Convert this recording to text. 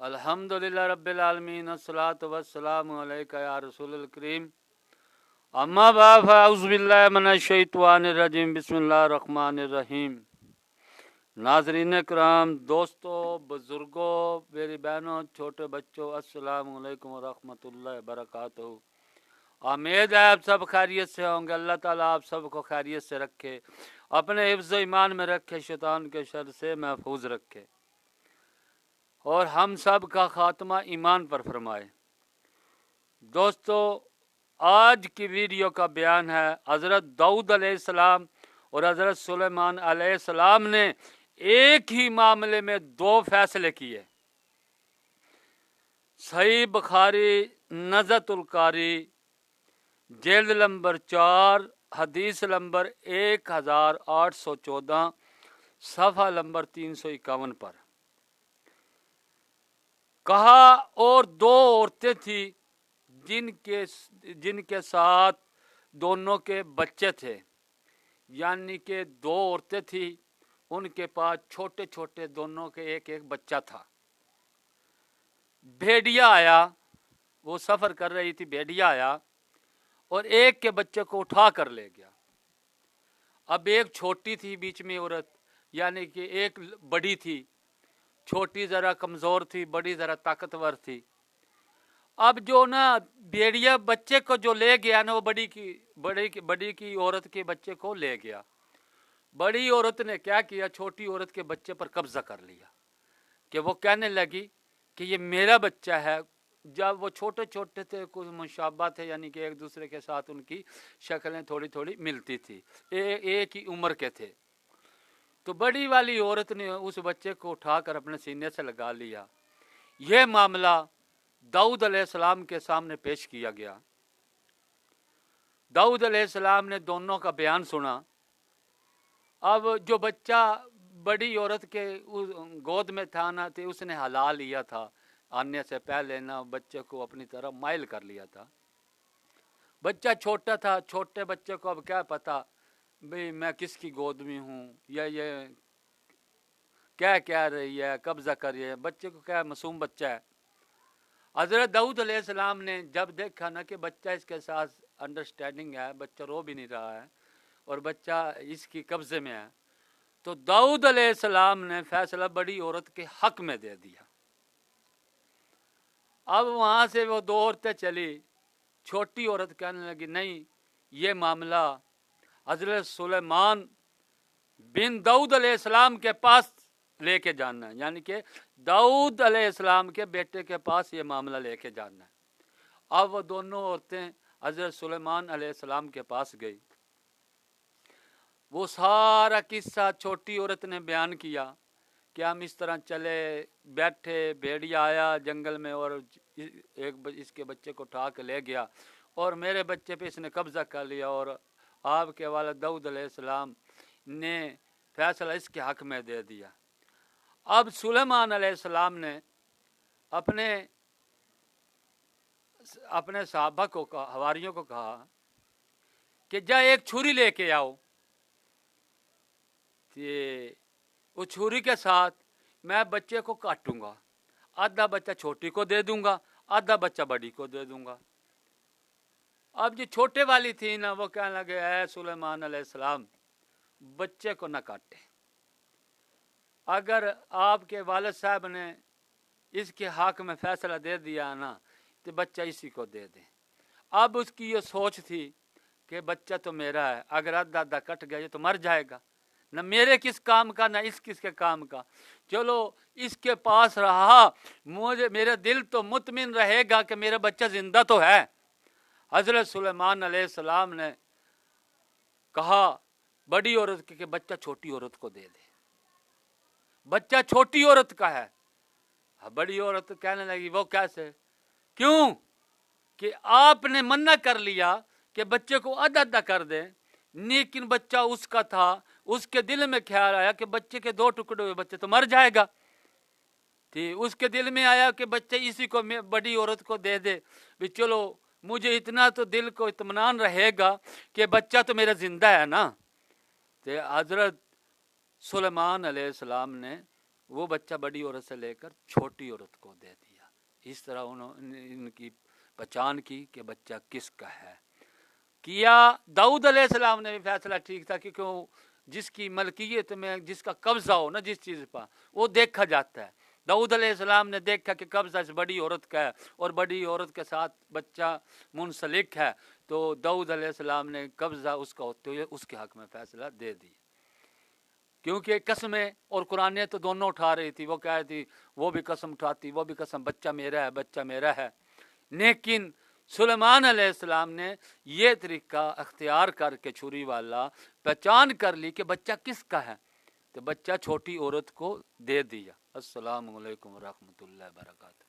अल्हम्दुलिल्लाह रब्बिल आलमीन अस्सलातु वस्सलामु अलैका या रसूलुल करीम अम्मा बाद फअऊज़ु बिल्लाहि मिनश शैतानिर रजीम बिस्मिल्लाहिर रहमानिर रहीम। नाज़रीन किराम, दोस्तों, बुज़ुर्गों, मेरी बहनों, छोटे बच्चों, अस्सलामु अलैकुम व रहमतुल्लाहि व बरकातुहू। उम्मीद है आप सब खैरियत से होंगे। अल्लाह ताला आप सबको खैरियत से रखे, अपने हिफ्ज़ ईमान में रखे, शैतान के शर से महफूज रखे और हम सब का खात्मा ईमान पर फरमाए। दोस्तों, आज की वीडियो का बयान है हज़रत दाऊद अलैहिस्सलाम और हज़रत सुलेमान अलैहिस्सलाम ने एक ही मामले में दो फैसले किए। सही बुखारी नज़्तुल कारी जिल्द नंबर 4 हदीस नंबर 1814 सफ़ा नंबर 351 पर कहा। और दो औरतें थी जिनके साथ दोनों के बच्चे थे, यानी कि दो औरतें थी, उनके पास छोटे छोटे दोनों के एक एक बच्चा था। भेड़िया आया, वो सफ़र कर रही थी, भेड़िया आया और एक के बच्चे को उठा कर ले गया। अब एक छोटी थी बीच में औरत, यानी कि एक बड़ी थी, छोटी ज़रा कमज़ोर थी, बड़ी ज़रा ताकतवर थी। अब जो ना भेड़िया बच्चे को जो ले गया ना, वो बड़ी की औरत के बच्चे को ले गया। बड़ी औरत ने क्या किया, छोटी औरत के बच्चे पर कब्जा कर लिया कि वो कहने लगी कि ये मेरा बच्चा है। जब वो छोटे छोटे थे, कुछ मुशाबा थे, यानी कि एक दूसरे के साथ उनकी शक्लें थोड़ी थोड़ी मिलती थी, एक ही उम्र के थे। तो बड़ी वाली औरत ने उस बच्चे को उठाकर अपने सीने से लगा लिया। यह मामला दाऊद अलैहिस्सलाम के सामने पेश किया गया। दाऊद अलैहिस्सलाम ने दोनों का बयान सुना। अब जो बच्चा बड़ी औरत के गोद में था ना, तो उसने हला लिया था, आने से पहले ना बच्चे को अपनी तरफ माइल कर लिया था। बच्चा छोटा था, छोटे बच्चे को अब क्या पता भाई मैं किसकी गोद में हूँ या ये क्या कह रही है, कब्जा कर रही है। बच्चे को क्या, मासूम बच्चा है। हज़रत दाऊद अलैहिस्सलाम ने जब देखा ना कि बच्चा इसके साथ अंडरस्टैंडिंग है, बच्चा रो भी नहीं रहा है और बच्चा इसकी कब्जे में है, तो दाऊद अलैहिस्सलाम ने फैसला बड़ी औरत के हक में दे दिया। अब वहाँ से वो दो औरतें चली। छोटी औरत कहने लगी नहीं, ये मामला हज़रत सुलेमान बिन दाऊद अलैहिस्सलाम के पास लेके जाना है, यानी कि दाऊद अलैहिस्सलाम के बेटे के पास ये मामला लेके जाना है। अब वो दोनों औरतें हज़रत सुलेमान अलैहिस्सलाम के पास गई। वो सारा किस्सा छोटी औरत ने बयान किया कि हम इस तरह चले बैठे, भेड़िया आया जंगल में और इसके बच्चे को उठा के ले गया और मेरे बच्चे पे इसने कब्जा कर लिया और आपके वाला दाऊद अलैहिस्सलाम ने फैसला इसके हक में दे दिया। अब सुलेमान अलैहिस्सलाम ने अपने सहाबा को कहा, हवारियों को कहा कि जा एक छुरी लेके आओ, उस छुरी के साथ मैं बच्चे को काटूंगा, आधा बच्चा छोटी को दे दूंगा, आधा बच्चा बड़ी को दे दूंगा। अब जो छोटे वाली थी ना, वो कहने लगे ऐ सुलेमान अलैहिस्सलाम, बच्चे को न काटे। अगर आपके वालिद साहब ने इसके हक में फैसला दे दिया ना, तो बच्चा इसी को दे दें। अब उसकी ये सोच थी कि बच्चा तो मेरा है, अगर आधा आधा कट गया तो मर जाएगा, न मेरे किस काम का न इस किसके काम का। चलो इसके पास रहा, मेरा दिल तो मुतमिन रहेगा कि मेरा बच्चा जिंदा तो है। हज़रत सुलेमान अलैहिस्सलाम ने कहा बड़ी औरत के बच्चा छोटी औरत को दे दे, बच्चा छोटी औरत का है। बड़ी औरत कहने लगी वो कैसे, क्यों कि आपने मना कर लिया कि बच्चे को आधा आधा कर दे, लेकिन बच्चा उसका था, उसके दिल में ख्याल आया कि बच्चे के दो टुकड़े हुए बच्चे तो मर जाएगा। ठीक, उसके दिल में आया कि बच्चे इसी को बड़ी औरत को दे दे, भी चलो मुझे इतना तो दिल को इत्मीनान रहेगा कि बच्चा तो मेरा जिंदा है ना। तो हज़रत सुलेमान अलैहिस्सलाम ने वो बच्चा बड़ी औरत से लेकर छोटी औरत को दे दिया। इस तरह उन्होंने इनकी पहचान की कि बच्चा किसका है। किया दाऊद अलैहिस्सलाम ने भी फैसला ठीक था, क्योंकि जिसकी मलकियत में जिसका कब्जा हो ना जिस चीज़ पर, वो देखा जाता है। दाऊद अलैहिस्सलाम ने देखा कि कब्जा इस बड़ी औरत का है और बड़ी औरत के साथ बच्चा मुंसलिक है, तो दाऊद अलैहिस्सलाम ने कब्जा उसका होते हुए उसके हक में फैसला दे दिया। क्योंकि कसमें और कुरान तो दोनों उठा रही थी, वो कह रही थी, वो भी कसम उठाती, वो भी कसम, बच्चा मेरा है, बच्चा मेरा है। लेकिन सुलेमान अलैहिस्सलाम ने ये तरीका अख्तियार करके छुरी वाला पहचान कर ली कि बच्चा किसका है, तो बच्चा छोटी औरत को दे दिया। अस्सलामु अलैकुम व रहमतुल्लाहि व बरकातहू।